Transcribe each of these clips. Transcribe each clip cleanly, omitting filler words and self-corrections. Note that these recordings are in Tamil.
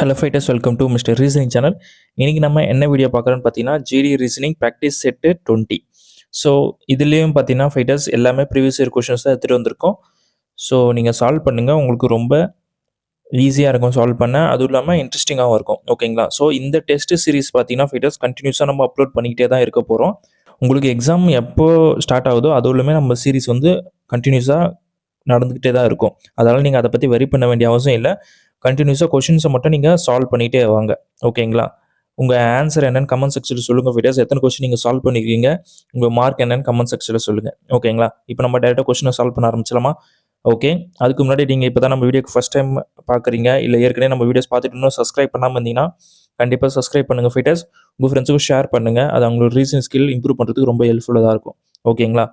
Hello fighters, welcome to mister reasoning channel. இன்றைக்கி நம்ம என்ன வீடியோ பார்க்குறோன்னு பார்த்தீங்கன்னா, GD reasoning practice set 20. So இதுலேயும் பார்த்தீங்கன்னா ஃபைட்டர்ஸ் எல்லாமே ப்ரீவியஸ் இயர் கொஷின்ஸ் தான் எடுத்துகிட்டு வந்திருக்கோம். ஸோ நீங்கள் சால்வ் பண்ணுங்கள், உங்களுக்கு ரொம்ப ஈஸியாக இருக்கும் சால்வ் பண்ண, அதுவும் இல்லாமல் இன்ட்ரெஸ்டிங்காகவும் இருக்கும். ஓகேங்களா? ஸோ இந்த டெஸ்ட் சீரிஸ் பார்த்தீங்கன்னா ஃபைட்டர்ஸ் கண்டினியூஸாக நம்ம அப்லோட் பண்ணிக்கிட்டே தான் இருக்க போகிறோம். உங்களுக்கு எக்ஸாம் எப்போ ஸ்டார்ட் ஆகுதோ அதுவுமே நம்ம சீரிஸ் வந்து கண்டினியூஸாக நடந்துக்கிட்டே தான் இருக்கும். அதனால் நீங்கள் அதை பற்றி வரி பண்ண வேண்டிய அவசியம் இல்லை. கண்டினியூஸாக கொஷின்ஸை மட்டும் நீங்கள் சால்வ் பண்ணிகிட்டே வாங்க. ஓகேங்களா? உங்கள் ஆன்சர் என்னென்னு கமெண்ட் செக்ஷனில் சொல்லுங்கள் ஃபைட்டர்ஸ். எத்தனை கொஷின் நீங்கள் சால்வ் பண்ணியிருக்கீங்க, உங்கள் மார்க் என்னென்னு கமெண்ட் செக்ஷனில் சொல்லுங்கள். ஓகேங்களா? இப்போ நம்ம டேரெக்டாக கொஷினை சால்வ் பண்ண ஆரம்பிச்சலாமா? ஓகே. அதுக்கு முன்னாடி நீங்கள் இப்போ தான் நம்ம வீடியோக்கு ஃபஸ்ட் டைம் பார்க்குறீங்க, இல்லை ஏற்கனவே நம்ம வீடியோஸ் பார்த்துட்டு இன்னும் சப்ஸ்கிரைப் பண்ணாமல் இருந்தீங்கன்னா கண்டிப்பாக சப்ஸ்கிரைப் பண்ணுங்கள் ஃபைட்டர்ஸ். உங்கள் ஃப்ரெண்ட்ஸுக்கும் ஷேர் பண்ணுங்கள். அது அவங்களோட ரீசனிங் ஸ்கில் இம்ப்ரூவ் பண்ணுறதுக்கு ரொம்ப ஹெல்ப்ஃபுல்லாக இருக்கும். ஓகேங்களா?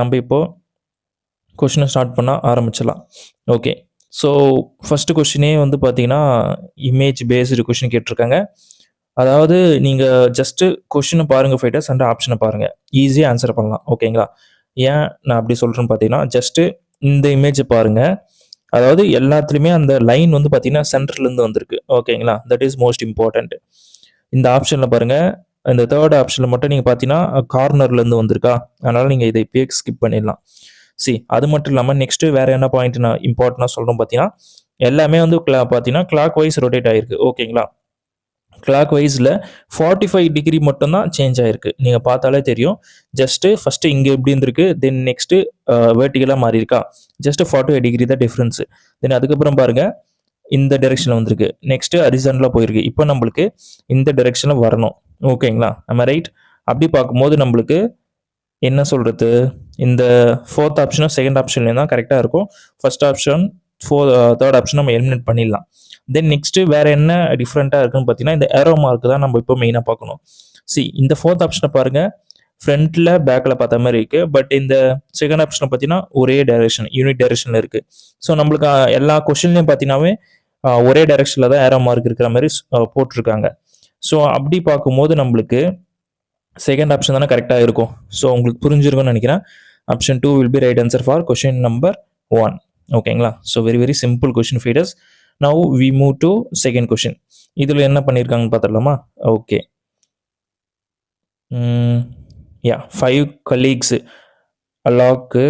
நம்ம இப்போது கொஷினை ஸ்டார்ட் பண்ண ஆரம்பிச்சிடலாம். ஓகே. ஸோ ஃபஸ்ட்டு கொஷினே வந்து பார்த்தீங்கன்னா இமேஜ் பேஸ்டு கொஷின் கேட்டிருக்காங்க. அதாவது நீங்கள் ஜஸ்ட்டு கொஷினை பாருங்கள் ஃபைட்டர்ஸ், அண்ட் ஆப்ஷனை பாருங்கள், ஈஸியாக ஆன்சர் பண்ணலாம். ஓகேங்களா? ஏன் நான் அப்படி சொல்கிறேன்னு பார்த்தீங்கன்னா, ஜஸ்ட்டு இந்த இமேஜை பாருங்கள். அதாவது எல்லாத்துலேயுமே அந்த லைன் வந்து பார்த்தீங்கன்னா சென்டர்லேருந்து வந்திருக்கு. ஓகேங்களா? That is most important. இந்த ஆப்ஷனில் பாருங்கள், இந்த தேர்ட் ஆப்ஷனில் மட்டும் நீங்கள் பார்த்தீங்கன்னா கார்னர்லேருந்து வந்திருக்கா, அதனால் நீங்கள் இதை இப்போயே ஸ்கிப் பண்ணிடலாம். அது மட்டும் இல்லாமல் நெக்ஸ்ட்டு வேறு என்ன பாயிண்ட் நான் இம்பார்ட்டண்டாக சொல்கிறோம் பார்த்தீங்கன்னா, எல்லாமே வந்து பார்த்தீங்கன்னா கிளாக் வைஸ் ரொட்டேட் ஆகிருக்கு. ஓகேங்களா? கிளாக் வைஸில் 45 டிகிரி மட்டும்தான் சேஞ்ச் ஆகிருக்கு. நீங்கள் பார்த்தாலே தெரியும். ஜஸ்ட்டு ஃபஸ்ட்டு இங்கே எப்படி இருந்திருக்கு, தென் நெக்ஸ்ட்டு வேர்ட்டிகலாக மாறி இருக்கா, ஜஸ்ட்டு 45 டிகிரி தான் டிஃப்ரென்ஸு. தென் அதுக்கப்புறம் பாருங்கள், இந்த டைரெக்ஷனில் வந்திருக்கு, நெக்ஸ்ட்டு ஹரிசாண்டலாக போயிருக்கு. இப்போ நம்மளுக்கு இந்த டைரெக்ஷனில் வரணும். ஓகேங்களா? நம்ம ரைட். அப்படி பார்க்கும்போது நம்மளுக்கு என்ன சொல்கிறது, இந்த ஃபோர்த் ஆப்ஷனும் செகண்ட் ஆப்ஷன்லேயும் தான் கரெக்டாக இருக்கும். ஃபர்ஸ்ட் ஆப்ஷன் தேர்ட் ஆப்ஷன் நம்ம எலிமினேட் பண்ணிடலாம். தென் நெக்ஸ்ட்டு வேறு என்ன டிஃப்ரெண்ட்டாக இருக்குன்னு பார்த்தீங்கன்னா, இந்த ஏரோ மார்க் தான் நம்ம இப்போ மெயினாக பார்க்கணும். இந்த ஃபோர்த் ஆப்ஷனை பாருங்கள், ஃப்ரண்ட்டில் பேக்கில் பார்த்த மாதிரி இருக்குது. பட் இந்த செகண்ட் ஆப்ஷனை பார்த்தீங்கன்னா ஒரே டைரெக்ஷன், யூனிட் டைரெக்ஷனில் இருக்குது. ஸோ நம்மளுக்கு எல்லா கொஷின்லையும் பார்த்தீங்கன்னாவே ஒரே டைரெக்ஷனில் தான் ஏரோ மார்க் இருக்கிற மாதிரி போட்டிருக்காங்க. ஸோ அப்படி பார்க்கும்போது நம்மளுக்கு செகண்ட் ஆப்ஷன் தானே கரெக்டாக இருக்கும். ஸோ உங்களுக்கு புரிஞ்சிருக்கும்னு நினைக்கிறேன். Option 2 will be right answer for question number 1. ஓகேங்களா? So very simple question fighters. Now we move to second question. இதில் என்ன பண்ணியிருக்காங்கன்னு பார்த்துடலாமா? Okay. 5 colleagues Alok,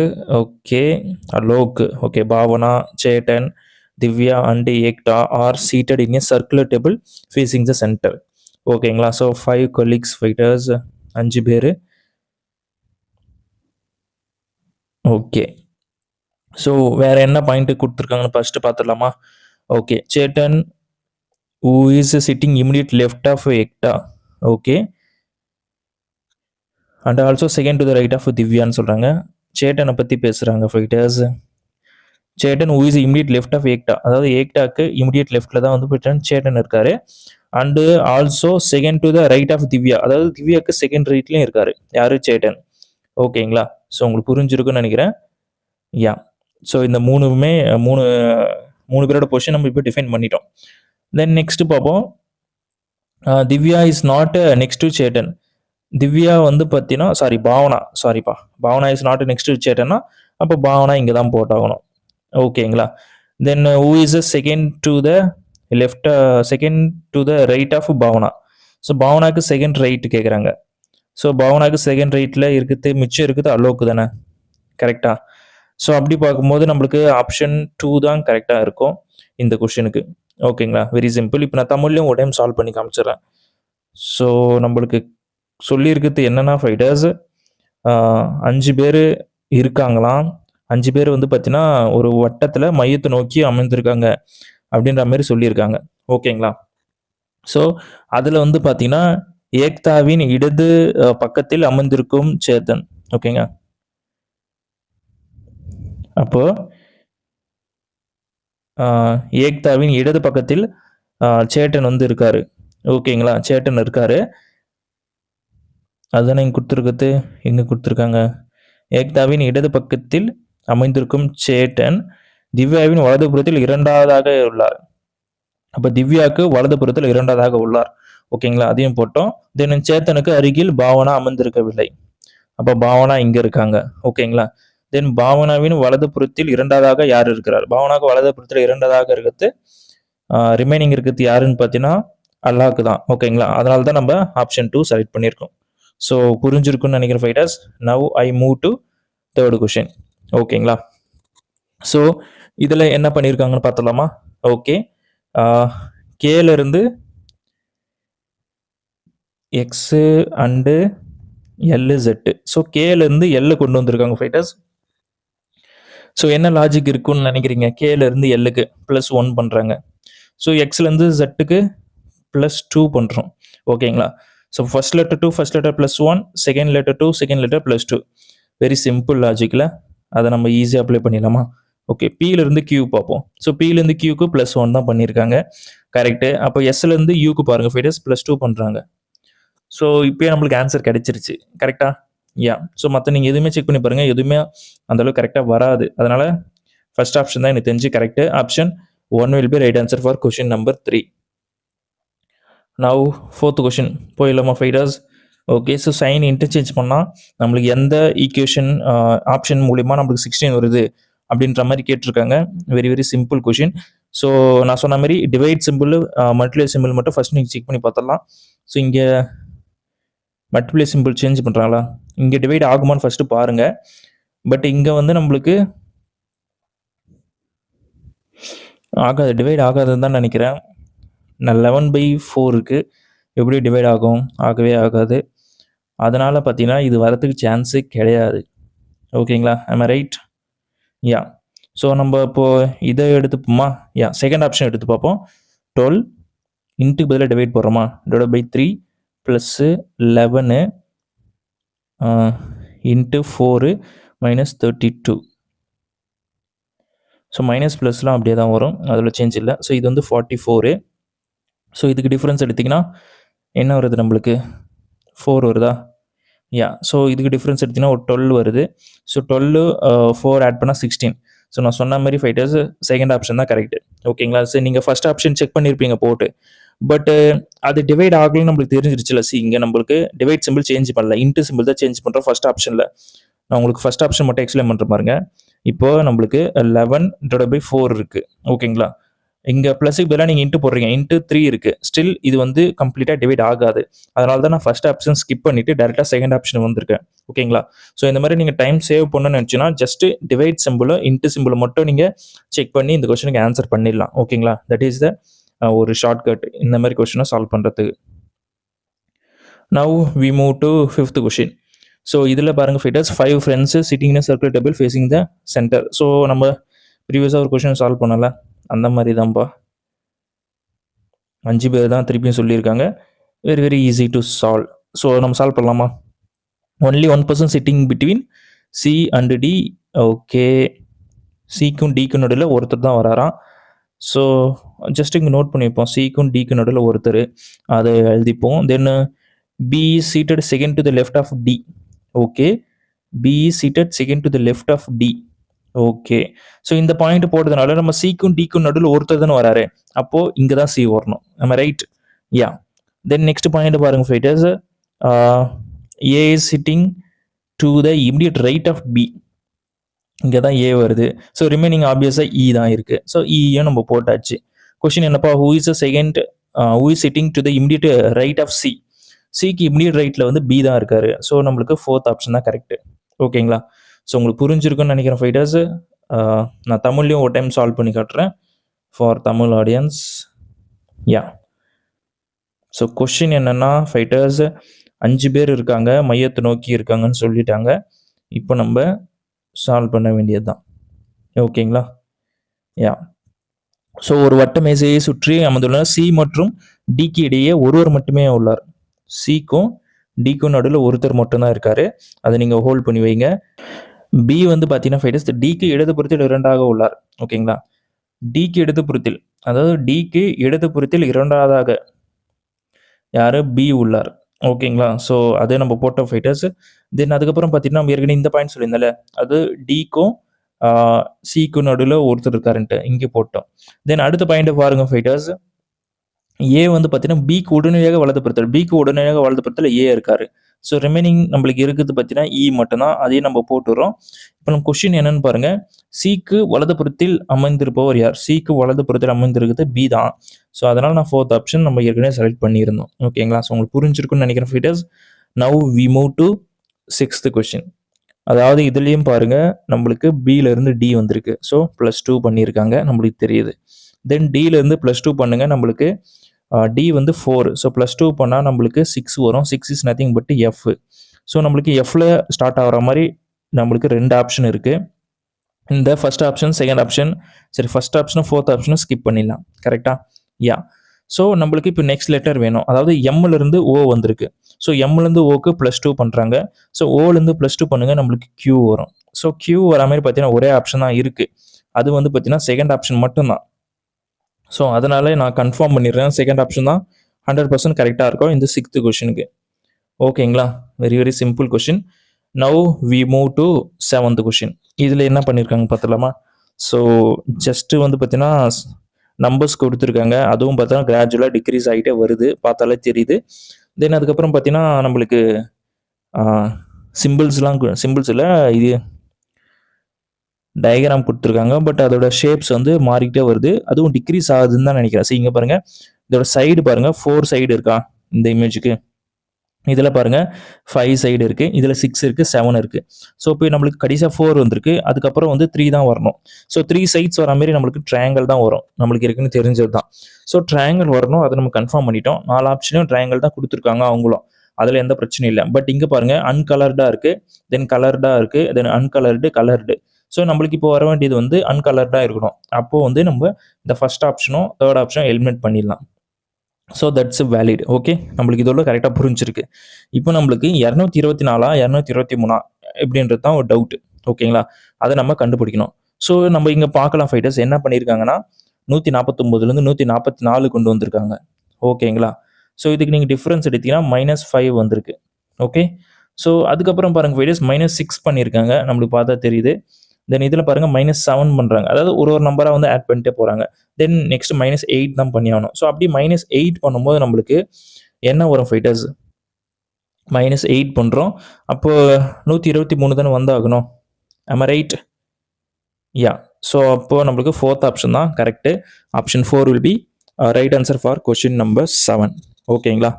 Bhavana, Chetan, Divya and Ekta are seated in a circular table facing the centre. ஓகேங்களா? ஸோ 5 கொலீக்ஸ் ஃபைட்டர்ஸ், 5 பேர். ஓகே. ஸோ வேறு என்ன பாயிண்ட்டு கொடுத்துருக்காங்கன்னு ஃபஸ்ட்டு பார்த்துடலாமா? Okay. Chetan who is sitting immediate left of Ekta, okay, and also second to the right of திவ்யான்னு சொல்கிறாங்க. சேட்டனை பற்றி பேசுகிறாங்க fighters. Chetan who is immediate left of Ekta, அதாவது ஏக்டாக்கு இமிடியேட் லெஃப்ட்டில் தான் வந்து சேட்டன் இருக்கார். And also second to the right of Divya, அதாவது திவ்யாவுக்கு செகண்ட் ரைட்லேயும் இருக்கார். யார்? சேட்டன். ஓகேங்களா? ஸோ உங்களுக்கு புரிஞ்சிருக்குன்னு நினைக்கிறேன். ஸோ இந்த மூணு பேரோட பொசிஷன் நம்ம இப்போ டிஃபைன் பண்ணிட்டோம். தென் நெக்ஸ்ட்டு பார்ப்போம். Divya is not next to Chetan. Divya வந்து பார்த்தீங்கன்னா Bhavana is not next to சேட்டன்னா, அப்போ பாவனா இங்கே தான் போட்டாகணும். ஓகேங்களா? Then who is second to the right of Bhavana. So பாவனாக்கு செகண்ட் ரைட் கேட்குறாங்க. ஸோ பாவனாக்கு செகண்ட் ரைட்டில் மிச்சம் இருக்குது அலோக்கு தானே, கரெக்டாக? ஸோ அப்படி பார்க்கும்போது நம்மளுக்கு ஆப்ஷன் 2 தான் கரெக்டாக இருக்கும் இந்த கொஷனுக்கு. ஓகேங்களா? Very simple. இப்போ நான் தமிழ்லையும் ஒரு டைம் சால்வ் பண்ணி காமிச்சிடுறேன். ஸோ நம்மளுக்கு சொல்லியிருக்கிறது என்னென்னா ஃபைட்டர்ஸ், 5 பேர் இருக்காங்களாம். 5 பேர் வந்து பார்த்தீங்கன்னா ஒரு வட்டத்தில் மையத்தை நோக்கி அமைந்திருக்காங்க அப்படின்ற மாதிரி சொல்லியிருக்காங்க. ஓகேங்களா? ஸோ அதில் வந்து பார்த்தீங்கன்னா ஏக்தாவின் இடது பக்கத்தில் அமர்ந்திருக்கும் சேத்தன். ஓகேங்க. அப்போ ஏக்தாவின் இடது பக்கத்தில் சேட்டன் வந்து இருக்காரு. ஓகேங்களா? சேட்டன் இருக்காரு. அதுதானே இங்கே கொடுத்துருக்குது. எங்கே கொடுத்துருக்காங்க? ஏக்தாவின் இடது பக்கத்தில் அமைந்திருக்கும் சேட்டன் திவ்யாவின் வலதுபுறத்தில் 2ஆவதாக உள்ளார். அப்போ திவ்யாவுக்கு வலதுபுறத்தில் 2ஆவதாக உள்ளார். ஓகேங்களா? அதையும் போட்டோம். தென் சேத்தனுக்கு அருகில் பாவனா அமர்ந்திருக்கவில்லை. அப்போ பாவனா இங்கே இருக்காங்க. ஓகேங்களா? தென் பாவனாவின் வலதுபுறத்தில் 2ஆவதாக யார் இருக்கிறார்? பாவனாவுக்கு வலதுபுறத்தில் 2ஆவதாக இருக்கிறது ரிமைனிங் இருக்கிறது யாருன்னு பார்த்தீங்கன்னா அல்லாஹ்க்கு தான். ஓகேங்களா? அதனால தான் நம்ம ஆப்ஷன் 2 செலக்ட் பண்ணியிருக்கோம். ஸோ புரிஞ்சிருக்குன்னு நினைக்கிறேன் fighters. Now I move to third question. ஓகேங்களா? ஸோ இதில் என்ன பண்ணியிருக்காங்கன்னு பார்த்துலாமா? ஓகே. கேலேருந்து X and L Z. So கேலேருந்து எல்லு கொண்டு வந்திருக்காங்க ஃபைட்டர்ஸ். ஸோ என்ன லாஜிக் இருக்குன்னு நினைக்கிறீங்க? கேலேருந்து எல்லுக்கு +1 பண்ணுறாங்க. ஸோ எக்ஸ்லேருந்து ஜெட்டுக்கு +2 பண்ணுறோம். ஓகேங்களா? So first letter to first letter +1, second letter to second letter +2. Very simple லாஜிக்கில் அதை நம்ம ஈஸியாக அப்ளை பண்ணிடலாமா? ஓகே. பியிலேருந்து கியூ பார்ப்போம். ஸோ பியிலேருந்து கியூக்கு +1 தான் பண்ணியிருக்காங்க. கரெக்டு. அப்போ எஸ்லேருந்து யூக்கு பாருங்கள் ஃபைட்டர்ஸ் +2 பண்ணுறாங்க. ஸோ இப்போயே நம்மளுக்கு ஆன்சர் கிடைச்சிருச்சு. கரெக்டா? யா. ஸோ மற்ற நீங்கள் எதுவுமே செக் பண்ணி பாருங்கள், எதுவுமே அந்தளவுக்கு கரெக்டாக வராது. அதனால் ஃபர்ஸ்ட் ஆப்ஷன் தான் எனக்கு தெரிஞ்சு correct. Option 1 will be right answer for question number 3. Now fourth question போயிடலாமா fighters? Okay. So sign interchange பண்ணால் நம்மளுக்கு எந்த ஈக்குவேஷன் ஆப்ஷன் மூலிமா நம்மளுக்கு 16 வருது அப்படின்ற மாதிரி கேட்டிருக்காங்க. Very very simple question. So நான் சொன்ன மாதிரி டிவைட் சிம்பிள், மல்டிப்ளை சிம்பிள் மட்டும் ஃபர்ஸ்ட் நீங்கள் செக் பண்ணி பார்த்துடலாம். ஸோ இங்கே மல்டிப்ளை சிம்பிள் சேஞ்ச் பண்ணுறாங்களா? இங்கே டிவைட் ஆகுமான்னு ஃபஸ்ட்டு பாருங்கள். பட் இங்கே வந்து நம்மளுக்கு ஆகாது, டிவைட் ஆகாதுன்னு தான் நினைக்கிறேன். நான் 11/4 இருக்குது, எப்படி டிவைட் ஆகும்? ஆகவே ஆகாது. அதனால் பார்த்தீங்கன்னா இது வரத்துக்கு சான்ஸு கிடையாது. ஓகேங்களா? I'm right? யா. ஸோ நம்ம இப்போது இதை எடுத்துப்போமா? யா, செகண்ட் ஆப்ஷன் எடுத்து பார்ப்போம். 12 இன்ட்டுக்கு பதிலாக டிவைட் போடுறோமா? /3 + 11 இன்ட்டு 4 -32. ஸோ மைனஸ் ப்ளஸ்லாம் அப்படியே தான் வரும், அதில் சேஞ்ச் இல்லை. ஸோ இது வந்து 44. ஸோ இதுக்கு டிஃப்ரென்ஸ் எடுத்திங்கன்னா என்ன வருது நம்மளுக்கு? 4 வருதா? யா. ஸோ இதுக்கு டிஃப்ரென்ஸ் எடுத்திங்கன்னா ஒரு 12 வருது. ஸோ 12 4 ஆட் பண்ணால் 16. ஸோ நான் சொன்ன மாதிரி ஃபைட்டர்ஸ் செகண்ட் ஆப்ஷன் தான் கரெக்ட். ஓகேங்களா? சரி, நீங்கள் ஃபர்ஸ்ட் ஆப்ஷன் செக் பண்ணியிருப்பீங்க போட்டு, பட்டு அது டிவைட் ஆகலன்னு நம்மளுக்கு தெரிஞ்சிருச்சுல. சி, இங்கே நம்மளுக்கு டிவைட் சிம்பிள் சேஞ்ச் பண்ணல, இன்ட்டு சிம்பிள் தான் சேஞ்ச் பண்ணுறோம் ஃபர்ஸ்ட் ஆப்ஷனில். நான் உங்களுக்கு ஃபர்ஸ்ட் ஆப்ஷன் மட்டும் எக்ஸ்பிளைன் பண்ணுற பாருங்க. இப்போ நம்மளுக்கு 11/4 இருக்குது. ஓகேங்களா? இங்கே ப்ளஸுக்கு பதிலாக நீங்கள் இன்ட்டு போடுறீங்க, இன்ட்டு 3 இருக்குது. ஸ்டில் இது வந்து கம்ப்ளீட்டாக டிவைட் ஆகாது. அதனால தான் நான் ஃபர்ஸ்ட் ஆப்ஷன் ஸ்கிப் பண்ணிவிட்டு டேரெக்டாக செகண்ட் ஆப்ஷன் வந்திருக்கேன். ஓகேங்களா? ஸோ இந்த மாதிரி நீங்கள் டைம் சேவ் பண்ணணும்னு நினச்சின்னா ஜஸ்ட் டிவைட் சிம்பிளோ இன்ட்டு சிம்பிளோ மட்டும் நீங்கள் செக் பண்ணி இந்த கொஸ்டினுக்கு ஆன்சர் பண்ணிடலாம். ஓகேங்களா? தட் இஸ் த ஒரு ஷார்ட்கட் இந்த மாதிரி கொஸ்டினை சால்வ் பண்ணுறதுக்கு. Now we move to 5th question. So இதில் பாருங்கள் fighters, 5 friends sitting in circle table facing the centre. So நம்ம ப்ரீவியஸாக ஒரு கொஸ்டின் சால்வ் பண்ணல, அந்த மாதிரி தான்ப்பா. 5 பேர் தான் திருப்பியும் சொல்லியிருக்காங்க. Very very easy to solve. So நம்ம சால்வ் பண்ணலாமா? Only 1 person sitting between C and D. Okay. சிக்கும் டிக்கும் நடுவில் ஒருத்தர் தான் வராராம். ஸோ ஜஸ்ட் இங்கே நோட் பண்ணிப்போம், சிக்கும் டிக்கும் நடுவில் ஒருத்தர், அதை எழுதிப்போம். Then B is seated second to the left of D. Okay. B is seated second to the left of D. Okay. So இந்த பாயிண்ட் போட்டதுனால நம்ம சிக்கும் டிக்கும் நடுவில் ஒருத்தர் தானே வராரு, அப்போது இங்கே தான் சி வரணும். நம்ம right? Yeah. Then next point பாருங்கள் fighters, A is sitting to the immediate right of B. இங்கே தான் ஏ வருது. ஸோ ரிமைனிங் ஆப்வியஸாக இ தான் இருக்குது. ஸோ இயும் நம்ம போட்டாச்சு. கொஸ்டின் என்னப்பா? Who is the second who is sitting to the immediate right of C. சிக்கு இமிடியட் ரைட்டில் வந்து பி தான் இருக்காரு. ஸோ நம்மளுக்கு 4th ஆப்ஷன் தான் கரெக்டு. ஓகேங்களா? ஸோ உங்களுக்கு புரிஞ்சிருக்குன்னு நினைக்கிறேன் ஃபைட்டர்ஸ். நான் தமிழ்லையும் ஒரு டைம் சால்வ் பண்ணி காட்டுறேன் for Tamil audience. Yeah. So question என்னென்னா ஃபைட்டர்ஸ், 5 பேர் இருக்காங்க, மையத்தை நோக்கி இருக்காங்கன்னு சொல்லிட்டாங்க. இப்போ நம்ம சால்வ் பண்ண வேண்டியது தான். ஓகேங்களா? யா. ஸோ ஒரு வட்ட மேசையை சுற்றி அமர்ந்துள்ள சி மற்றும் டிக்கு இடையே ஒருவர் மட்டுமே உள்ளார். சிக்கும் டிக்கும் நடுவில் ஒருத்தர் மட்டும்தான் இருக்காரு. அதை நீங்கள் ஹோல்ட் பண்ணி வைங்க. பி வந்து பார்த்தீங்கன்னா ஃபைட்டர்ஸ் டிக்கு இடதுபுறத்தில் 2ஆக உள்ளார். ஓகேங்களா? டிக்கு இடதுபுறத்தில், அதாவது டிக்கு இடதுபுறத்தில் 2ஆவதாக யார்? பி உள்ளார். ஓகேங்களா? ஸோ அதே நம்ம போட்டோம் ஃபைட்டர்ஸ். தென் அதுக்கப்புறம் பார்த்தீங்கன்னா நம்ம ஏற்கனவே இந்த பாயிண்ட் சொல்லியிருந்தால, அது டிக்கும் சிக்கும் நடுவில் ஒருத்தர் இருக்காருன்ட்டு இங்கே போட்டோம். தென் அடுத்த பாயிண்ட்டை பாருங்கள் ஃபைட்டர்ஸ், ஏ வந்து பார்த்தீங்கன்னா பிக்கு உடனடியாக வலதுபுறத்தில், பிக்கு உடனடியாக வலதுபுறத்தில் ஏ இருக்காரு. ஸோ ரிமைனிங் நம்மளுக்கு இருக்குது பார்த்தீங்கன்னா இ மட்டும்தான், அதையும் நம்ம போட்டுறோம். இப்போ நம்ம கொஸ்டின் என்னன்னு பாருங்கள், சிக்கு வலதுபுறத்தில் அமைந்திருப்பவர் யார்? சிக்கு வலதுபுறத்தில் அமைந்திருக்கிறது பி தான். ஸோ அதனால் நான் ஃபோர்த் ஆப்ஷன் நம்ம ஏற்கனவே செலக்ட் பண்ணியிருந்தோம். ஓகேங்களா? ஸோ உங்களுக்கு புரிஞ்சிருக்குன்னு நினைக்கிறேன் fighters. Now we move to 6th question. அதாவது இதுலேயும் பாருங்கள் நம்மளுக்கு பியிலேருந்து டி வந்திருக்கு. ஸோ +2 பண்ணியிருக்காங்க, நம்மளுக்கு தெரியுது. தென் டியிலேருந்து +2 பண்ணுங்கள், நம்மளுக்கு டி வந்து 4. ஸோ +2 பண்ணால் நம்மளுக்கு 6 வரும். 6 is nothing but F. So நம்மளுக்கு எஃப்ல ஸ்டார்ட் ஆகிற மாதிரி நம்மளுக்கு 2 ஆப்ஷன் இருக்குது. இந்த ஃபர்ஸ்ட் ஆப்ஷன், செகண்ட் ஆப்ஷன், சரி ஃபர்ஸ்ட் ஆப்ஷனும் ஃபோர்த் ஆப்ஷனும் ஸ்கிப் பண்ணிடலாம். கரெக்டாக? யா. ஸோ நம்மளுக்கு இப்போ நெக்ஸ்ட் லெட்டர் வேணும். அதாவது எம்லேருந்து ஓ வந்திருக்கு. ஸோ எம்லேருந்து ஓக்கு +2 பண்ணுறாங்க. ஸோ ஓலேருந்து +2 பண்ணுங்கள், நம்மளுக்கு கியூ வரும். ஸோ கியூ வர மாதிரி பார்த்தீங்கன்னா ஒரே ஆப்ஷன் தான் இருக்குது. அது வந்து பார்த்தீங்கன்னா செகண்ட் ஆப்ஷன் மட்டும்தான். ஸோ அதனால நான் கன்ஃபார்ம் பண்ணிடுறேன், செகண்ட் ஆப்ஷன் தான் 100% கரெக்டாக இருக்கும் இந்த 6th கொஷனுக்கு. ஓகேங்களா? Very very simple question. Now we move to 7th question. இதில் என்ன பண்ணியிருக்காங்க பார்த்துலாமா? ஸோ ஜஸ்ட்டு வந்து பார்த்தீங்கன்னா நம்பர்ஸ் கொடுத்துருக்காங்க. அதுவும் பார்த்தீங்கன்னா கிராஜுவலாக டிக்ரீஸ் ஆகிட்டே வருது, பார்த்தாலே தெரியுது. தென் அதுக்கப்புறம் பார்த்தீங்கன்னா நம்மளுக்கு சிம்பிள்ஸ் இல்லை, இது டயக்ராம் கொடுத்துருக்காங்க. பட் அதோட ஷேப்ஸ் வந்து மாறிக்கிட்டே வருது, அதுவும் டிக்ரீஸ் ஆகுதுன்னு தான் நினைக்கிறேன். சரி, இங்கே பாருங்கள், இதோட சைடு பாருங்கள், 4 சைடு இருக்கா இந்த இமேஜுக்கு? இதில் பாருங்கள் 5 சைடு இருக்குது, இதில் 6 இருக்குது, 7 இருக்குது. ஸோ இப்போ நம்மளுக்கு கடைசியாக 4 வந்திருக்கு, அதுக்கப்புறம் வந்து 3 தான் வரணும். ஸோ 3 சைட்ஸ் வர மாதிரி நம்மளுக்கு ட்ரையாங்கிள் தான் வரும், நம்மளுக்கு இருக்குன்னு தெரிஞ்சது தான். ஸோ ட்ரையாங்கிள் வரணும், அதை நம்ம கன்ஃபார்ம் பண்ணிட்டோம். 4 ஆப்ஷனும் ட்ரையாங்கிள் தான் கொடுத்துருக்காங்க அவங்களும், அதில் எந்த பிரச்சனையும் இல்லை. பட் இங்கே பாருங்கள் அன்கலர்டாக இருக்குது, தென் கலர்டாக இருக்குது, தென் அன்கலர்டு, கலர்டு. ஸோ நம்மளுக்கு இப்போ வர வேண்டியது வந்து அன்கலர்டாக இருக்கணும். அப்போது வந்து நம்ம இந்த ஃபர்ஸ்ட் ஆப்ஷனும் தேர்ட் ஆப்ஷனும் எலிமினேட் பண்ணிடலாம். So that's valid. ஓகே, நம்மளுக்கு இதோட கரெக்டாக புரிஞ்சிருக்கு. இப்போ நம்மளுக்கு 224 223 எப்படின்றது தான் ஒரு டவுட்டு. ஓகேங்களா? அதை நம்ம கண்டுபிடிக்கணும். ஸோ நம்ம இங்கே பார்க்கலாம் ஃபைட்டர்ஸ் என்ன பண்ணியிருக்காங்கன்னா 149லேருந்து 144 கொண்டு வந்திருக்காங்க. ஓகேங்களா? ஸோ இதுக்கு நீங்கள் டிஃப்ரென்ஸ் எடுத்தீங்கன்னா -5 வந்திருக்கு. ஓகே, ஸோ அதுக்கப்புறம் பாருங்கள் ஃபைட்டர்ஸ் -6 பண்ணியிருக்காங்க, நம்மளுக்கு பார்த்தா தெரியுது. தென் இதில் பாருங்கள் -7 பண்ணுறாங்க, அதாவது ஒரு நம்பராக வந்து ஆட் பண்ணிட்டே போகிறாங்க. தென் நெக்ஸ்ட் -8 தான் பண்ணி ஆகணும். ஸோ அப்படி -8 பண்ணும்போது நம்மளுக்கு என்ன வரும் ஃபைட்டர்ஸ்? -8 பண்ணுறோம், அப்போது 123 தானே வந்தாகணும். ஆம் ஐ ரைட்? யா. ஸோ அப்போது நம்மளுக்கு ஃபோர்த் ஆப்ஷன் தான் correct. Option 4 will be right answer for question number 7. ஓகேங்களா?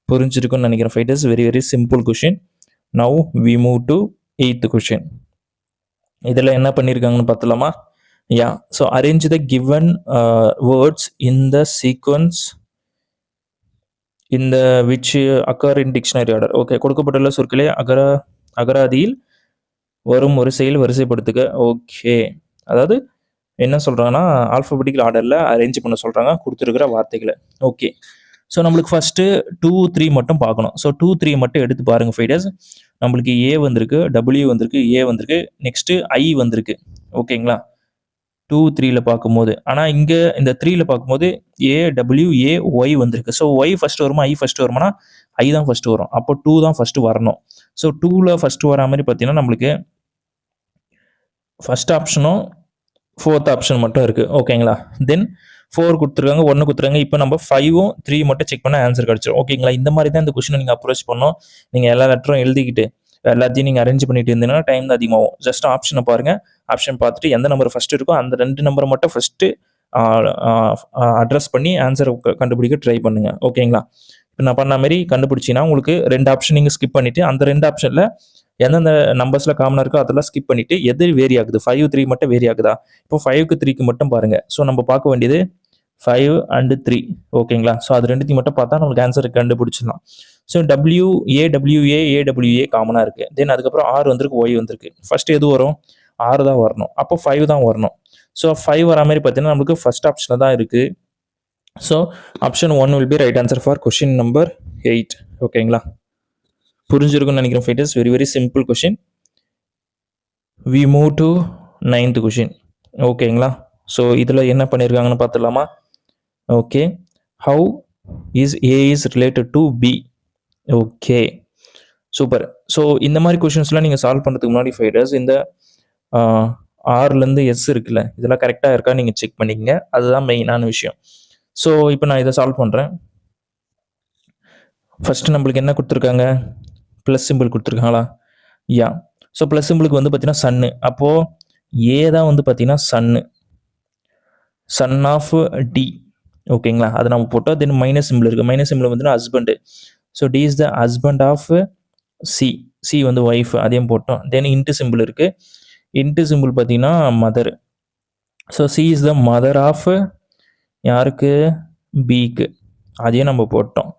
புரிஞ்சிருக்குன்னு நினைக்கிறேன் fighters. Very very simple question. Now we move to 8th question. இதில் என்ன பண்ணியிருக்காங்கன்னு பார்த்துலாமா? Yeah. So arrange the given words in the sequence இந்த which occur in dictionary order. Okay, கொடுக்கப்பட்டுள்ள சொற்களை அகராதியில் வரும் வரிசையில் வரிசைப்படுத்துக. ஓகே, அதாவது என்ன சொல்கிறாங்கன்னா ஆல்ஃபபெட்டிக்கல் ஆர்டரில் அரேஞ்ச் பண்ண சொல்கிறாங்க கொடுத்துருக்கிற வார்த்தைகளை. ஓகே, ஸோ நம்மளுக்கு ஃபஸ்ட்டு 2, 3 மட்டும் பார்க்கணும். ஸோ 2, 3 மட்டும் எடுத்து பாருங்கள் ஃபைட்டர்ஸ். நம்மளுக்கு ஏ வந்திருக்கு, டபிள்யூ வந்திருக்கு, ஏ வந்திருக்கு, நெக்ஸ்ட்டு ஐ வந்திருக்கு. ஓகேங்களா? 2, 3ல் பார்க்கும்போது, ஆனால் இங்கே இந்த 3ல் பார்க்கும்போது ஏ, டபிள்யூ, ஏ, ஒய் வந்திருக்கு. ஸோ ஒய் ஃபஸ்ட்டு வருமா, ஐ ஃபஸ்ட்டு வருமானா ஐ தான் ஃபஸ்ட்டு வரும். அப்போ 2 தான் ஃபஸ்ட்டு வரணும். ஸோ 2ல் ஃபஸ்ட்டு வர மாதிரி பார்த்தீங்கன்னா நம்மளுக்கு ஃபஸ்ட் ஆப்ஷனும் ஃபோர்த் ஆப்ஷன் மட்டும் இருக்குது. ஓகேங்களா? தென் 4 கொடுத்துருக்காங்க, 1 கொடுத்துருக்காங்க. இப்போ நம்ம 5ம் 3 மட்டும் செக் பண்ணால் ஆன்சர் கிடச்சிடும். ஓகேங்களா? இந்த மாதிரி தான் இந்த கொஸ்டினை நீங்கள் அப்ரோச் பண்ணணும். நீங்கள் எல்லா லெட்டரும் எழுதிக்கிட்டு எல்லாத்தையும் நீங்கள் அரேஞ்ச் பண்ணிட்டு இருந்தீங்கன்னா டைம் தான் அதிகமாகும். ஜஸ்ட் ஆப்ஷனை பாருங்கள், ஆப்ஷன் பார்த்துட்டு எந்த நம்பர் ஃபஸ்ட்டு இருக்கோ அந்த 2 நம்பரை மட்டும் ஃபஸ்ட்டு அட்ரஸ் பண்ணி ஆன்சரை கண்டுபிடிக்க ட்ரை பண்ணுங்கள். ஓகேங்களா? இப்போ நான் பண்ண மாதிரி கண்டுபிடிச்சிங்கன்னா உங்களுக்கு 2 ஆப்ஷன் நீங்கள் ஸ்கிப் பண்ணிவிட்டு அந்த 2 ஆப்ஷனில் எந்தெந்த நம்பர்ஸில் காமனாக இருக்கோ அதெல்லாம் ஸ்கிப் பண்ணிவிட்டு எது வேரி ஆகுது, 5, 3 மட்டும் வேரி ஆகுதா? இப்போ 5க்கு 3க்கு மட்டும் பாருங்கள். ஸோ நம்ம பார்க்க வேண்டியது 5 and 3. ஓகேங்களா? ஸோ அது ரெண்டுத்தையும் மட்டும் பார்த்தா நம்மளுக்கு ஆன்சர் கண்டுபிடிச்சிடலாம். ஸோ டபிள்யூ, ஏடபிள்யூஏ, ஏடபிள்யூஏ காமனாக இருக்குது. தென் அதுக்கப்புறம் ஆர் வந்திருக்கு, ஒய் வந்திருக்கு. ஃபஸ்ட்டு எது வரும்? 6 தான் வரணும். அப்போ 5 தான் வரணும். ஸோ 5 வர மாதிரி பார்த்தீங்கன்னா நம்மளுக்கு ஃபஸ்ட் ஆப்ஷனில் தான் இருக்குது. So option 1 will be right answer for question number 8. ஓகேங்களா? புரிஞ்சிருக்குன்னு நினைக்கிறேன் fighters. Very very simple question. We move to 9th question. ஓகேங்களா? ஸோ இதில் என்ன பண்ணியிருக்காங்கன்னு பார்த்துடலாமா? Okay, how is A is related to B. Okay, super. So இந்த மாதிரி கொஷின்ஸ்லாம் நீங்கள் சால்வ் பண்ணுறதுக்கு முன்னாடி ஃபைட்டர்ஸ் இந்த ஆர்லேருந்து எஸ் இருக்குல்ல, இதெல்லாம் கரெக்டாக இருக்கா நீங்கள் செக் பண்ணிக்கங்க. அதுதான் மெயினான விஷயம். ஸோ இப்போ நான் இதை சால்வ் பண்ணுறேன். ஃபஸ்ட்டு நம்மளுக்கு என்ன கொடுத்துருக்காங்க? ப்ளஸ் சிம்பிள் கொடுத்துருக்காங்களா? யா. ஸோ ப்ளஸ் சிம்பிளுக்கு வந்து பார்த்தீங்கன்னா சன்னு. அப்போது ஏ தான் வந்து பார்த்தீங்கன்னா சன் ஆஃப் டி. ஓகேங்களா? அதை நம்ம போட்டோம். தென் மைனஸ் சிம்பிள் இருக்குது. மைனஸ் சிம்பிள் வந்து husband. So D is the husband of C. C வந்து ஒய்ஃப், அதையும் போட்டோம். தென் இன்ட்டு சிம்பிள் இருக்குது. இன்ட்டு சிம்பிள் பார்த்தீங்கன்னா mother. So C is the mother of யாருக்கு? பிக்கு. அதையும் நம்ம போட்டோம்.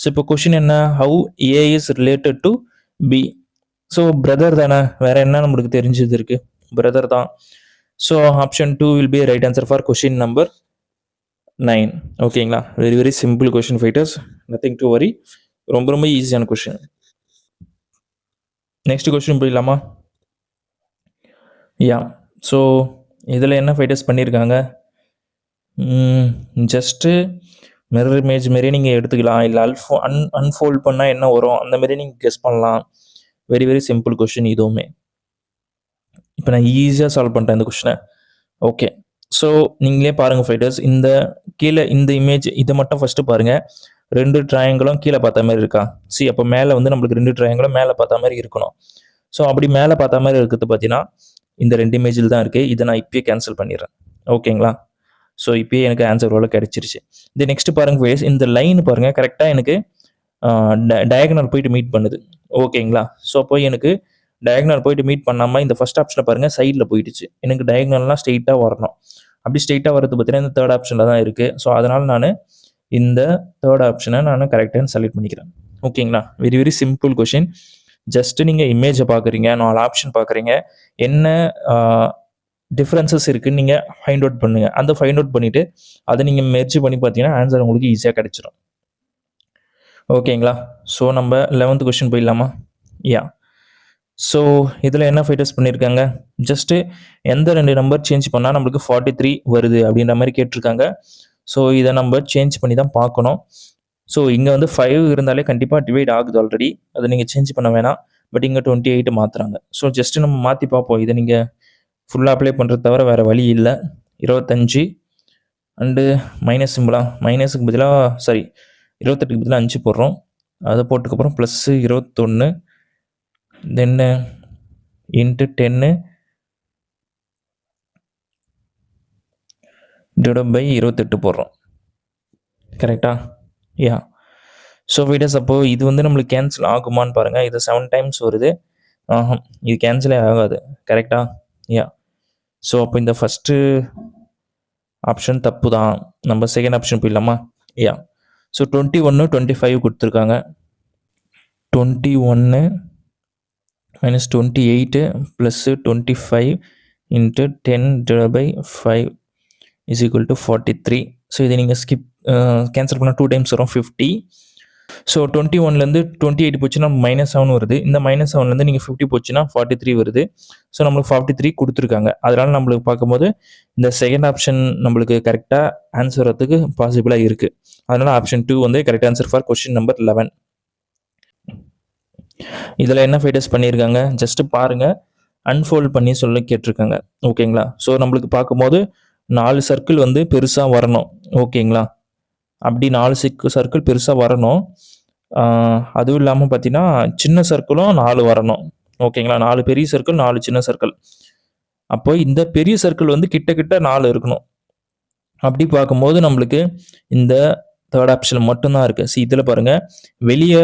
ஸோ இப்போ கொஷின் என்ன? How A is related to B. So brother தானே, வேற என்ன நம்மளுக்கு தெரிஞ்சது இருக்கு? பிரதர் தான். So option 2 will be right answer for question number 9. ஓகேங்களா? Very very simple question fighters, nothing to worry. ரொம்ப ரொம்ப ஈஸியான கொஷின். நெக்ஸ்ட் கொஷின் போயிடலாமா? யா. ஸோ இதில் என்ன ஃபைட்டர்ஸ் பண்ணியிருக்காங்க? ஜஸ்ட்டு மிரர் இமேஜ் மாரி நீங்கள் எடுத்துக்கலாம், இல்லை அன்ஃபோல்ட் பண்ணால் என்ன வரும் அந்த மாரி நீங்கள் கெஸ் பண்ணலாம். வெரி வெரி சிம்பிள் கொஷின் இதுவுமே. இப்போ நான் ஈஸியாக சால்வ் பண்ணிட்டேன் இந்த கொஷினை. ஓகே. ஸோ நீங்களே பாருங்கள் ஃபைட்டர்ஸ், இந்த கீழே இந்த இமேஜ் இதை மட்டும் ஃபஸ்ட்டு பாருங்கள். 2 ட்ரையாங்கிளும் கீழே பார்த்த மாதிரி இருக்கா? அப்போ மேலே வந்து நம்மளுக்கு 2 ட்ரையாங்கிளும் மேலே பார்த்த மாதிரி இருக்கணும். ஸோ அப்படி மேலே பார்த்த மாதிரி இருக்கிறது பார்த்தீங்கன்னா இந்த 2 இமேஜில் தான் இருக்குது. இதை நான் இப்பயே கேன்சல் பண்ணிடுறேன். ஓகேங்களா? ஸோ இப்போயே எனக்கு ஆன்சர் எவ்வளோ கிடச்சிருச்சு. இது நெக்ஸ்ட் பாருங்கள் ஃபைஸ், இந்த லைன் பாருங்கள் கரெக்டாக எனக்கு டயகனல் போயிட்டு மீட் பண்ணுது. ஓகேங்களா? ஸோ அப்போ எனக்கு டயகனல் போயிட்டு மீட் பண்ணாமல் இந்த ஃபஸ்ட் ஆப்ஷனை பாருங்கள் சைடில் போயிடுச்சு. எனக்கு டயகனல்லாம் ஸ்ட்ரெயிட்டாக வரணும். அப்படி ஸ்ட்ரெயிட்டாக வரது பார்த்தீங்கன்னா இந்த தேர்ட் ஆப்ஷனில் தான் இருக்குது. ஸோ அதனால் நான் இந்த தேர்ட் ஆப்ஷனை நான் கரெக்டாக செலக்ட் பண்ணிக்கிறேன். ஓகேங்களா? Very very simple question. Just நீங்கள் இமேஜை பார்க்குறீங்க, 4 ஆப்ஷன் பார்க்குறீங்க, என்ன டிஃப்ரென்சஸ் இருக்குன்னு நீங்கள் ஃபைண்ட் அவுட் பண்ணுங்கள். அந்த ஃபைண்ட் அவுட் பண்ணிவிட்டு அதை நீங்கள் மெர்ஜ் பண்ணி பார்த்தீங்கன்னா ஆன்சர் உங்களுக்கு ஈஸியாக கிடைச்சிடும். ஓகேங்களா? ஸோ நம்ம 11th கொஷின் போயிடலாமா? யா. ஸோ இதில் என்ன ஃபைட்டர்ஸ் பண்ணியிருக்காங்க? ஜஸ்ட்டு எந்த 2 நம்பர் சேஞ்ச் பண்ணால் நம்மளுக்கு 43 வருது அப்படின்ற மாதிரி கேட்டிருக்காங்க. ஸோ இதை நம்ம சேஞ்ச் பண்ணி தான் பார்க்கணும். ஸோ இங்கே வந்து 5 இருந்தாலே கண்டிப்பாக டிவைட் ஆகுது ஆல்ரெடி, அதை நீங்கள் சேஞ்ச் பண்ண வேணாம். பட் இங்கே 28 மாற்றுறாங்க. ஸோ ஜஸ்ட்டு நம்ம மாற்றி பார்ப்போம். இதை நீங்கள் ஃபுல்லாக அப்ளை பண்ணுறது தவிர வேறு வழி இல்லை. 25 அண்டு மைனஸ் சிம்பிளா, மைனஸுக்கு பதிலாக 28க்கு பதிலாக 5 போடுறோம். அதை போட்டுக்கப்புறம் ப்ளஸ்ஸு 21 தென்னு இன்ட்டு 10 டிவைட் பை 28 போடுறோம். கரெக்டா? யா. ஸோ வீடியோஸ் அப்போது இது வந்து நம்மளுக்கு கேன்சல் ஆகுமான்னு பாருங்கள். இது 7 டைம்ஸ் வருது. இது கேன்சலே ஆகாது. கரெக்டா? யா. ஸோ அப்போ இந்த ஃபஸ்ட்டு ஆப்ஷன் தப்பு தான். நம்ம செகண்ட் ஆப்ஷன் போயிடலாமா? யா. ஸோ 21 25 கொடுத்துருக்காங்க. 21 minus 28 plus 25 into 10 divide by 5 is equal to 43. So இதை நீங்கள் கேன்சல் பண்ணால் 2 டைம்ஸ் வரும், 50. ஸோ 21லேருந்து 28 போச்சுன்னா -7 வருது. இந்த -7லேருந்து நீங்கள் 50 போச்சுன்னா 43 வருது. ஸோ நம்மளுக்கு 43 கொடுத்துருக்காங்க. அதனால் நம்மளுக்கு பார்க்கும்போது இந்த செகண்ட் ஆப்ஷன் நம்மளுக்கு கரெக்டாக ஆன்சர் வரதுக்கு பாசிபிளாக இருக்குது. அதனால் ஆப்ஷன் 2 வந்து correct answer for question number 11. இதில் என்ன ஃபைட்டர்ஸ் பண்ணியிருக்காங்க ஜஸ்ட்டு பாருங்கள், அன்ஃபோல்ட் பண்ணி சொல்ல கேட்டிருக்காங்க. ஓகேங்களா? ஸோ நம்மளுக்கு பார்க்கும்போது 4 சர்க்கிள் வந்து பெருசாக வரணும். ஓகேங்களா? அப்படி 4 சர்க்கிள் பெருசாக வரணும். அதுவும் இல்லாமல் பார்த்தீங்கன்னா சின்ன சர்க்கிளும் 4 வரணும். ஓகேங்களா? 4 பெரிய சர்க்கிள், 4 சின்ன சர்க்கிள். அப்போ இந்த பெரிய சர்க்கிள் வந்து கிட்ட 4 இருக்கணும். அப்படி பார்க்கும்போது நம்மளுக்கு இந்த தேர்ட் ஆப்ஷன் மட்டும்தான் இருக்குது. இதில் பாருங்கள், வெளியே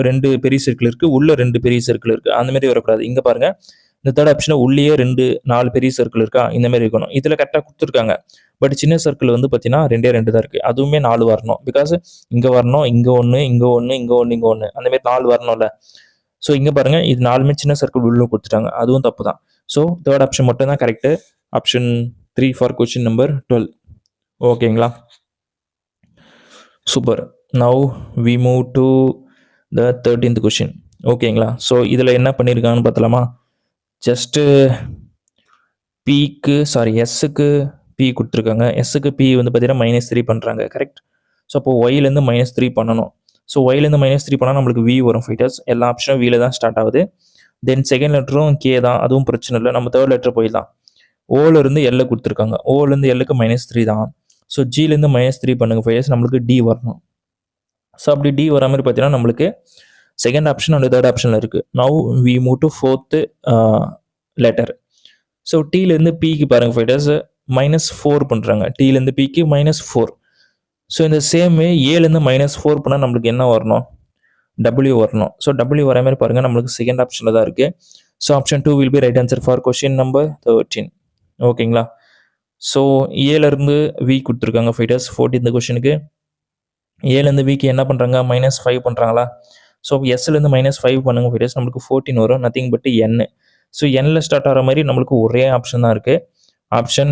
2 பெரிய சர்க்கிள் இருக்குது, உள்ளே 2 பெரிய சர்க்கிள் இருக்குது. அந்தமாரி வரக்கூடாது. இங்கே பாருங்கள், இந்த தேர்ட் ஆப்ஷனில் உள்ளேயே 4 பெரிய சர்க்கிள் இருக்கா, இந்தமாரி இருக்கணும். இதில் கரெக்டாக கொடுத்துருக்காங்க. பட் சின்ன சர்க்கிள் வந்து பார்த்தீங்கன்னா 2 தான் இருக்குது. அதுவுமே 4 வரணும். பிகாஸ் இங்கே வரணும், இங்கே 1, இங்கே 1, இங்கே 1, இங்கே 1, அந்தமாரி 4 வரணும்ல. ஸோ இங்கே பாருங்கள், இது 4மே சின்ன சர்க்கிள் உள்ளே கொடுத்துட்டாங்க. அதுவும் தப்பு தான். ஸோ தேர்ட் ஆப்ஷன் மட்டும் தான் correct. Option 3 for question number 12. ஓகேங்களா? Super. Now we move to the 13th question. ஓகேங்களா? ஸோ இதில் என்ன பண்ணியிருக்காங்கன்னு பார்த்தலாமா? ஜஸ்ட்டு எஸ்ஸுக்கு பி கொடுத்துருக்காங்க. எஸ்ஸுக்கு பி வந்து பார்த்தீங்கன்னா -3 பண்ணுறாங்க. கரெக்ட்? ஸோ அப்போ ஒய்லேருந்து -3 பண்ணணும். ஸோ ஒய்லேருந்து -3 பண்ணால் நம்மளுக்கு வி வரும் ஃபைட்டர்ஸ். எல்லா ஆப்ஷனும் வியில் தான் ஸ்டார்ட் ஆகுது. தென் செகண்ட் லெட்டரும் கே தான், அதுவும் பிரச்சனை இல்லை. நம்ம தேர்ட் லெட்டர் போயிடலாம். ஓலேருந்து எல்லை கொடுத்துருக்காங்க. ஓலேருந்து எல்லுக்கு -3 தான். ஸோ ஜிலேருந்து -3 பண்ணுங்க ஃபைட்டர்ஸ், நம்மளுக்கு டி வரணும். ஸோ அப்படி டி வர மாதிரி பார்த்தீங்கன்னா நம்மளுக்கு செகண்ட் ஆப்ஷன் அண்ட் தேர்ட் ஆப்ஷனில் இருக்குது. Now we move to fourth letter. So டீலேருந்து பிக்கு பாருங்கள் ஃபைட்டர்ஸ் -4 பண்ணுறாங்க. டீலேருந்து பிக்கு -4. ஸோ இந்த சேம் ஏலேருந்து -4 பண்ணால் நம்மளுக்கு என்ன வரணும்? W வரணும். ஸோ W வர மாதிரி பாருங்கள், நம்மளுக்கு செகண்ட் ஆப்ஷனில் தான் இருக்குது. So option 2 will be right answer for question number 13. ஓகேங்களா? ஸோ ஏலேருந்து வி கொடுத்துருக்காங்க ஃபைட்டர்ஸ் 14th கொஷனுக்கு. ஏலேருந்து விக்கு என்ன பண்ணுறாங்க? -5 பண்ணுறாங்களா? ஸோ எஸ்லேருந்து -5 பண்ணுங்க ஃபைட்டர்ஸ், நம்மளுக்கு 14 வரும். Nothing but N. ஸோ என்ல ஸ்டார்ட் ஆகிற மாதிரி நம்மளுக்கு ஒரே ஆப்ஷன் தான் இருக்குது. Option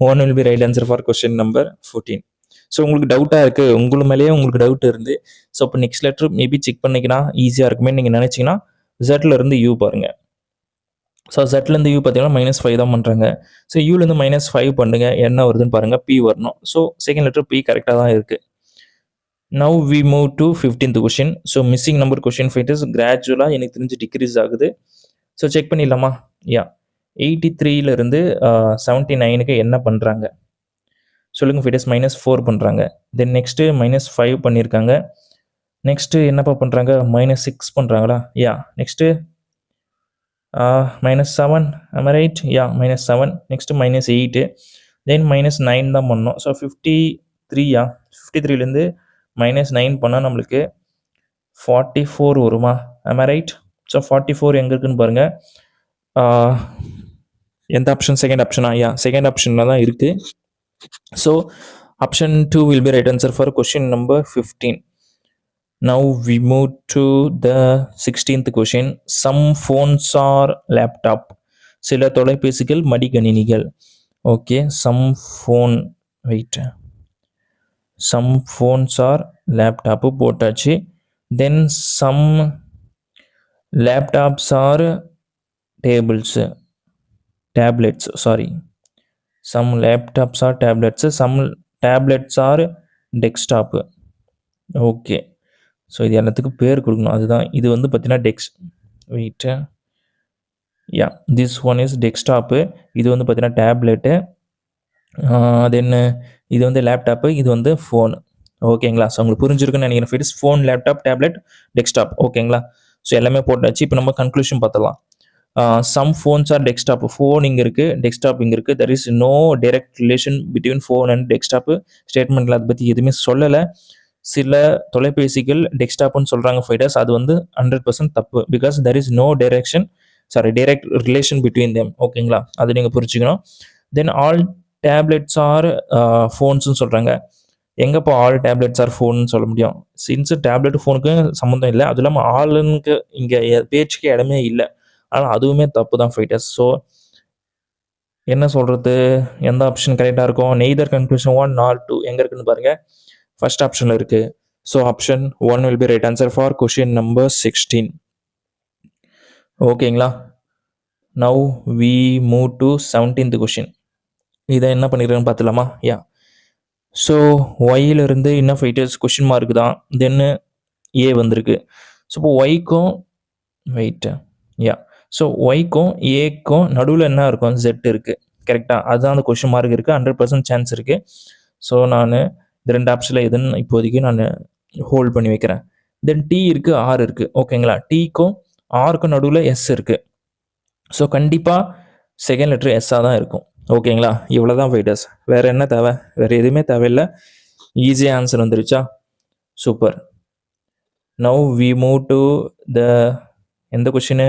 1 will be right answer for question number 14. So உங்களுக்கு டவுட்டாக இருக்குது, உங்களுக்கு மேலேயே உங்களுக்கு டவுட் இருந்து, ஸோ இப்போ நெக்ஸ்ட் லெட்டர் மேபி செக் பண்ணிக்கினா ஈஸியாக இருக்குமே நீங்கள் நினச்சிங்கன்னா Z-லேருந்து U பாருங்கள். ஸோ Z-லேருந்து U பார்த்தீங்கன்னா -5 தான் பண்ணுறாங்க. ஸோ Uலேருந்து -5 பண்ணுங்க, என்ன வருதுன்னு பாருங்கள், P வரணும். ஸோ செகண்ட் லெட்டர் P கரெக்டாக தான் இருக்குது. Now we move to 15th question. So missing number question fighters கிராஜுவலாக எனக்கு தெரிஞ்சு டிக்ரீஸ் ஆகுது. ஸோ செக் பண்ணிடலாமா? 83லேருந்து 79க்கு என்ன பண்ணுறாங்க சொல்லுங்கள் ஃபைட்டர்ஸ்? -4 பண்ணுறாங்க. தென் நெக்ஸ்ட்டு -5 பண்ணியிருக்காங்க. நெக்ஸ்ட்டு என்னப்பா பண்ணுறாங்க? -6 பண்ணுறாங்களா? Next -7, am I right? -7. Next -8. தென் -9 தான் பண்ணோம். ஸோ 53லேருந்து -9 பண்ணால் நம்மளுக்கு 44 வருமா? am I right? ஸோ 44 எங்கே இருக்குன்னு பாருங்கள். எந்த ஆப்ஷன்? செகண்ட் ஆப்ஷனா? செகண்ட் ஆப்ஷனில் தான் இருக்குது. So option 2 will be right answer for question number 15. Now we move to the 16th question. Some phones are laptop. சில தொலைபேசிகள் மடிக்கணினிகள். Okay, some phone some phones are laptop போட்டாச்சு. Then some laptops are tablets. Some laptops are tablets. Some tablets are desktop. Okay, so இது எல்லாத்துக்கும் பேர் கொடுக்கணும். அதுதான் இது வந்து பார்த்தீங்கன்னா திஸ் ஒன் இஸ் டெஸ்க்டாப்பு. இது வந்து பார்த்தீங்கன்னா டேப்லெட்டு. தென் இது வந்து லேப்டாப்பு, இது வந்து ஃபோன். ஓகேங்களா? ஸோ உங்களுக்கு புரிஞ்சிருக்குன்னு நினைக்கிறேன் friends. Phone, laptop, tablet, desktop. ஓகேங்களா? ஸோ எல்லாமே போட்டாச்சு. இப்போ நம்ம கன்க்ளூஷன் பார்த்துடலாம். Some phones are desktop. Phone இங்கே இருக்குது, டெஸ்க்டாப் இங்கே இருக்குது. There is no direct relation between phone and desktop. ஸ்டேட்மெண்ட்டில் அதை பற்றி எதுவுமே சொல்லலை. சில தொலைபேசிகள் டெஸ்க்டாப்னு சொல்கிறாங்க ஃபைட்டர்ஸ், அது வந்து 100% தப்பு. Because there is no direct relation between them. ஓகேங்களா? அது நீங்கள் புரிஞ்சுக்கணும். தென் ஆல் டேப்லெட்ஸ் ஆர் ஃபோன்ஸ்னு சொல்கிறாங்க. எங்கப்போ ஆல் டேப்லெட்ஸ் ஆர் ஃபோன்னு சொல்ல முடியும்? சின்ஸ் டேப்லெட் ஃபோனுக்கு சம்மந்தம் இல்லை. அது இல்லாமல் ஆளுக்கு இங்கே பேச்சுக்கு இடமே இல்லை. ஆனால் அதுவுமே தப்பு தான் ஃபைட்டர்ஸ். ஸோ என்ன சொல்கிறது, எந்த ஆப்ஷன் கரெக்டாக இருக்கும்? நெய்தர் கன்க்ளூஷன் 1 nor 2 எங்கே இருக்குன்னு பாருங்கள், ஃபர்ஸ்ட் ஆப்ஷனில் இருக்குது. So option 1 will be right answer for question number 16. ஓகேங்களா? Now we move to 17th question. இதை என்ன பண்ணிக்கிறேன்னு பார்த்துலாமா? ஸோ ஒய்யிலிருந்து இன்னும் ஃபைட்டர்ஸ் கொஷின் மார்க் தான். தென்னு ஏ வந்திருக்கு. ஸோ இப்போ ஒய்க்கும் ஸோ ஒய்க்கும் ஏக்கும் நடுவில் என்ன இருக்கும்? Z இருக்குது. கரெக்டாக? அதுதான் அந்த கொஷின் மார்க் இருக்குது. 100% சான்ஸ் இருக்குது. ஸோ நான் இந்த 2 ஆப்ஷனில் எதுன்னு இப்போதைக்கு நான் ஹோல்ட் பண்ணி வைக்கிறேன். தென் T இருக்குது, R இருக்குது. ஓகேங்களா? Tக்கும் Rக்கும் நடுவில் S இருக்குது. ஸோ கண்டிப்பாக செகண்ட் லெட்டர் எஸ்ஸாக தான் இருக்கும். ஓகேங்களா? இவ்வளோ தான் ஃபைட்டர்ஸ். வேறு என்ன தேவை? வேறு எதுவுமே தேவையில்லை. ஈஸியாக ஆன்சர் வந்துருச்சா? Super. Now we move to the எந்த கொஷினு?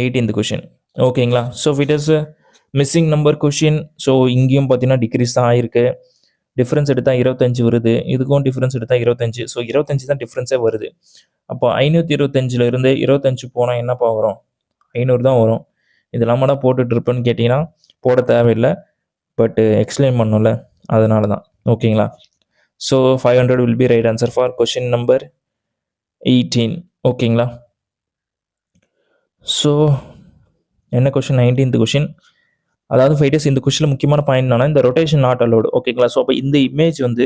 18th question. ஓகேங்களா? So fighters missing number question. So இங்கேயும் பார்த்தீங்கன்னா டிக்ரீஸ் தான் ஆயிருக்கு. டிஃப்ரென்ஸ் எடுத்தால் 25 வருது. இதுக்கும் டிஃப்ரென்ஸ் எடுத்தால் 25. ஸோ 25 தான் டிஃப்ரென்ஸே வருது. அப்போ 525லேருந்து 25 போனால் என்னப்பா வரும்? 500 தான் வரும். இதெல்லாம் தான் போட்டுட்டு இருப்பேன்னு கேட்டிங்கன்னா போட தேவையில்லை. பட் எக்ஸ்பிளைன் பண்ணணும்ல, அதனால தான். ஓகேங்களா? So 500 will be right answer for question number 18. ஓகேங்களா? ஸோ என்ன கொஷின்? 19th question. அதாவது ஃபைட்டர்ஸ் இந்த கொஷினில் முக்கியமான பாயிண்ட் என்னன்னா, இந்த ரொட்டேஷன் நாட் அலோடு. ஓகேங்களா? ஸோ அப்போ இந்த இமேஜ் வந்து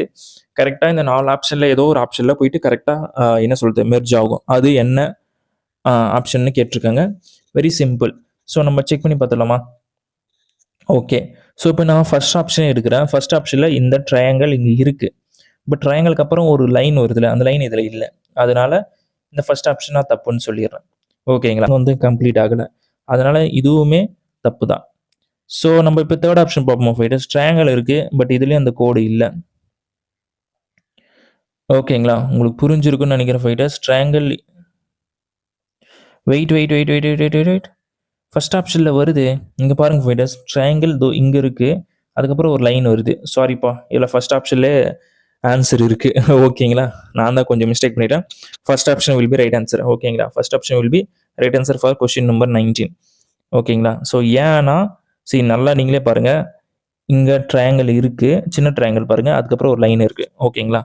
கரெக்டாக இந்த 4 ஆப்ஷனில் ஏதோ ஒரு ஆப்ஷனில் போயிட்டு கரெக்டாக என்ன சொல்கிறது மெர்ஜ் ஆகும். அது என்ன ஆப்ஷன்னு கேட்டிருக்காங்க. Very simple. ஸோ நம்ம செக் பண்ணி பார்த்துடலாமா? ஓகே, ஸோ இப்போ நான் ஃபர்ஸ்ட் ஆப்ஷன் எடுக்கிறேன். ஃபர்ஸ்ட் ஆப்ஷனில் இந்த ட்ரையாங்கிள் இங்கே இருக்குது. பட் ட்ரையாங்கிளுக்கு அப்புறம் ஒரு லைன் வருதுல, அந்த லைன் இதில் இல்லை. அதனால இந்த ஃபர்ஸ்ட் ஆப்ஷனாக தப்புன்னு சொல்லிடுறேன். ஓகேங்களா, வந்து கம்ப்ளீட் ஆகலை, அதனால இதுவுமே தப்பு தான். ஸோ நம்ம இப்போ தேர்ட் ஆப்ஷன் பார்ப்போம் ஃபைட்டர்ஸ். ட்ரையாங்கிள் இருக்குது, பட் இதுலேயும் அந்த கோடு இல்லை. ஓகேங்களா, உங்களுக்கு புரிஞ்சிருக்குன்னு நினைக்கிறேன் ஃபைட்டர்ஸ். ட்ரையாங்கிள் வெயிட் ஃபர்ஸ்ட் ஆப்ஷனில் வருது, இங்கே பாருங்கள் ஃபைட்டர்ஸ். ட்ரையாங்கிள் தோ இங்கே இருக்குது, அதுக்கப்புறம் ஒரு லைன் வருது. சாரிப்பா, இதில் ஃபர்ஸ்ட் ஆப்ஷன்லே ஆன்சர் இருக்குது. ஓகேங்களா, நான் தான் கொஞ்சம் மிஸ்டேக் பண்ணிட்டேன். First option will be right answer. ஓகேங்களா, first option will be right answer for question number 19. ஓகேங்களா, ஸோ ஏன்னா சரி நல்லா நீங்களே பாருங்கள், இங்கே ட்ரையாங்கிள் இருக்குது, சின்ன ட்ரையாங்கிள் பாருங்கள், அதுக்கப்புறம் ஒரு லைன் இருக்குது. ஓகேங்களா,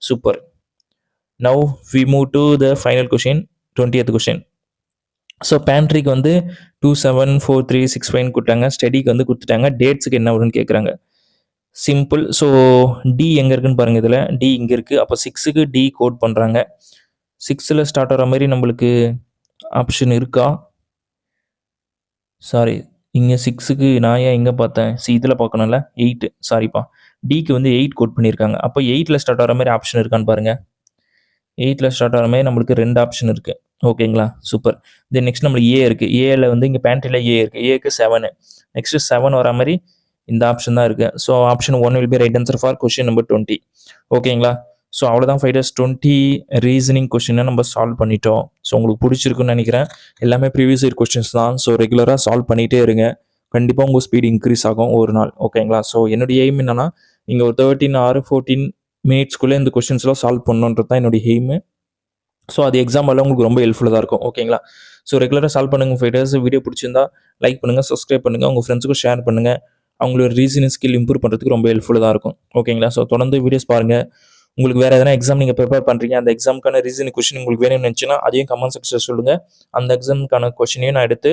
super. Now we move to the final question, 20th question. So பேண்ட்ரிக்கு வந்து 274365 கொடுத்தாங்க, ஸ்டடிக்கு வந்து கொடுத்துட்டாங்க. டேட்ஸுக்கு என்ன வரும்னு கேட்குறாங்க. சிம்பிள். ஸோ டி எங்கே இருக்குன்னு பாருங்கள், இதில் டி இங்கே இருக்குது. அப்போ 6க்கு டி கோட் பண்ணுறாங்க. 6ல் ஸ்டார்ட் ஆகிற மாதிரி நம்மளுக்கு ஆப்ஷன் இருக்கா? சாரி, இங்கே 6க்கு நான் ஏன் இங்கே பார்த்தேன், இதில் பார்க்கணும்ல, 8. சாரிப்பா, டிக்கு வந்து 8 கோட் பண்ணியிருக்காங்க. அப்போ 8ல் ஸ்டார்ட் ஆகிற மாதிரி ஆப்ஷன் இருக்கான்னு பாருங்கள். 8ல் ஸ்டார்ட் ஆகிற மாதிரி நம்மளுக்கு 2 ஆப்ஷன் இருக்குது. ஓகேங்களா, சூப்பர். தென் நெக்ஸ்ட் நம்மளுக்கு ஏ இருக்குது. ஏல வந்து இங்கே பேண்ட்ரியில் ஏ இருக்குது, ஏக்கு 7. நெக்ஸ்ட்டு 7 வர மாதிரி இந்த ஆப்ஷன் தான் இருக்குது. So option 1 will be right answer for question number 20. ஓகேங்களா, ஸோ அவ்வளோதான் ஃபைட்டர்ஸ். 20 ரீசனிங் கொஷினை நம்ம சால்வ் பண்ணிட்டோம். ஸோ உங்களுக்கு பிடிச்சிருக்குன்னு நினைக்கிறேன். எல்லாமே ப்ரீவியஸ் இயர் கொஷின்ஸ் தான். ஸோ ரெகுலராக சால்வ் பண்ணிகிட்டே இருங்க, கண்டிப்பாக உங்கள் ஸ்பீடு இன்க்ரீஸ் ஆகும் ஒரு நாள். ஓகேங்களா, ஸோ என்னுடைய எய்ம் என்னன்னா, நீங்கள் ஒரு 13 ஆர் 14 மினிட்ஸ்க்குள்ளே இந்த கொஷின்ஸ்லாம் சால்வ் பண்ணணுன்றது தான் என்னுடைய எய்மு. ஸோ அது எக்ஸாம் எல்லாம் உங்களுக்கு ரொம்ப ஹெல்ப்ஃபுல்லாக தான் இருக்கும். ஓகேங்களா, ஸோ ரெகுலராக சால்வ் பண்ணுங்கள் ஃபைட்டர்ஸ். வீடியோ பிடிச்சிருந்தா லைக் பண்ணுங்கள், சப்ஸ்கிரைப் பண்ணுங்கள், உங்கள் ஃப்ரெண்ட்ஸுக்கும் ஷேர் பண்ணுங்கள். அவங்களோட ரீசனிங் ஸ்கில் இம்ப்ரூவ் பண்ணுறதுக்கு ரொம்ப ஹெல்ப்ஃபுல்லாக தான் இருக்கும். ஓகேங்களா, ஸோ தொடர்ந்து வீடியோஸ் பாருங்கள். உங்களுக்கு வேறு எதனா எக்ஸாம் நீங்கள் ப்ரிப்பேர் பண்ணுறீங்க, அந்த எக்ஸாமுக்கான ரீசனிங் கொஷின் உங்களுக்கு வேணும்னு நினச்சின்னா அதையும் கமெண்ட் செக்ஷனில் சொல்லுங்கள். அந்த எக்ஸாமுக்கான கொஷினையும் நான் எடுத்து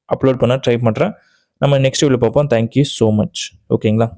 அப்லோட் பண்ண ட்ரை பண்ணுறேன். நம்ம நெக்ஸ்ட் வீடியோ பார்ப்போம். Thank you so much. ஓகேங்களா.